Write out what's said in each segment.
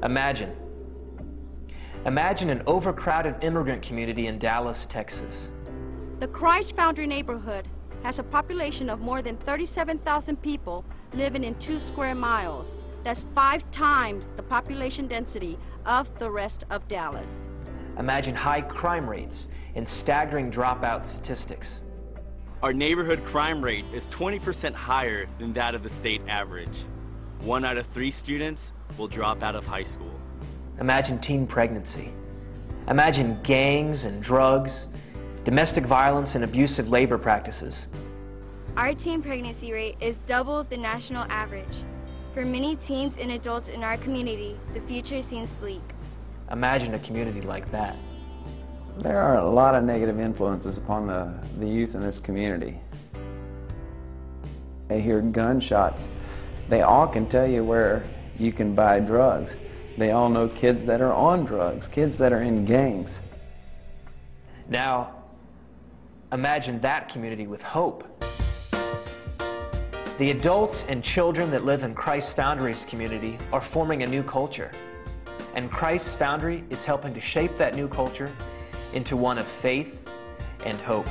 Imagine an overcrowded immigrant community in Dallas, Texas. The Christ Foundry neighborhood has a population of more than 37,000 people living in 2 square miles. That's 5 times the population density of the rest of Dallas. Imagine high crime rates and staggering dropout statistics. Our neighborhood crime rate is 20% higher than that of the state average. 1 out of 3 students will drop out of high school. Imagine teen pregnancy. Imagine gangs and drugs, domestic violence and abusive labor practices. Our teen pregnancy rate is double the national average. For many teens and adults in our community, the future seems bleak. Imagine a community like that. There are a lot of negative influences upon the youth in this community. They hear gunshots. They all can tell you where you can buy drugs. They all know kids that are on drugs, kids that are in gangs. Now, imagine that community with hope. The adults and children that live in Christ Foundry's community are forming a new culture. And Christ Foundry is helping to shape that new culture into one of faith and hope.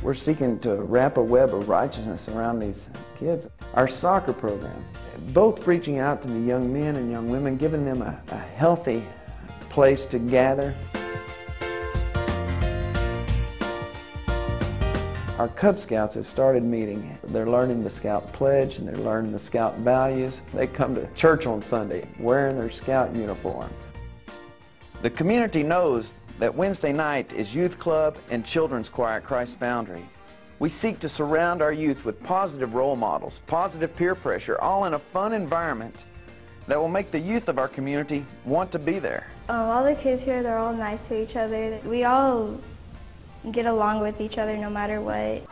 We're seeking to wrap a web of righteousness around these kids. Our soccer program, both reaching out to the young men and young women, giving them a healthy place to gather. Our Cub Scouts have started meeting. They're learning the Scout Pledge and they're learning the Scout values. They come to church on Sunday wearing their Scout uniform. The community knows that Wednesday night is Youth Club and Children's Choir at Christ Foundry. We seek to surround our youth with positive role models, positive peer pressure, all in a fun environment that will make the youth of our community want to be there. All the kids here, they're all nice to each other. We all get along with each other no matter what.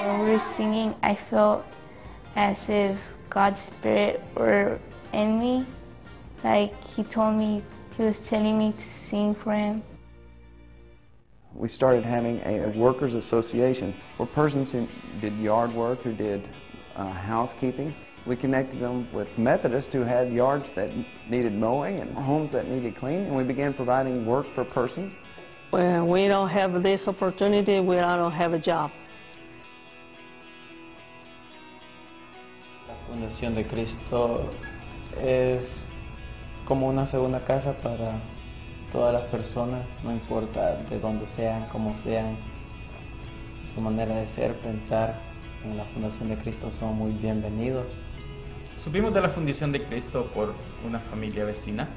When we were singing, I felt as if God's Spirit were in me. Like He was telling me to sing for Him. We started having a workers' association where persons who did yard work, who did housekeeping, we connected them with Methodists who had yards that needed mowing and homes that needed cleaning, and we began providing work for persons. When we don't have this opportunity, we don't have a job. La Fundación de Cristo es como una segunda casa para todas las personas, no importa de dónde sean, cómo sean, su manera de ser, pensar. En la Fundación de Cristo son muy bienvenidos. Supimos de la Fundación de Cristo por una familia vecina.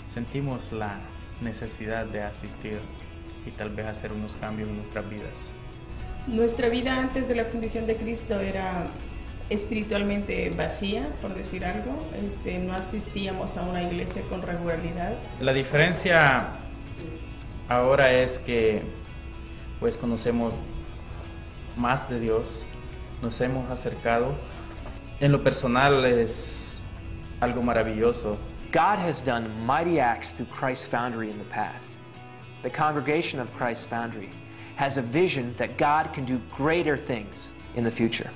Sentimos la necesidad de asistir y tal vez hacer unos cambios en nuestras vidas. Nuestra vida antes de la Fundación de Cristo era espiritualmente vacía, por decir algo. No asistíamos a una iglesia con regularidad. La diferencia ahora es que pues conocemos más de Dios, nos hemos acercado. En lo personal es algo maravilloso. God has done mighty acts through Christ Foundry in the past. The congregation of Christ Foundry has a vision that God can do greater things in the future.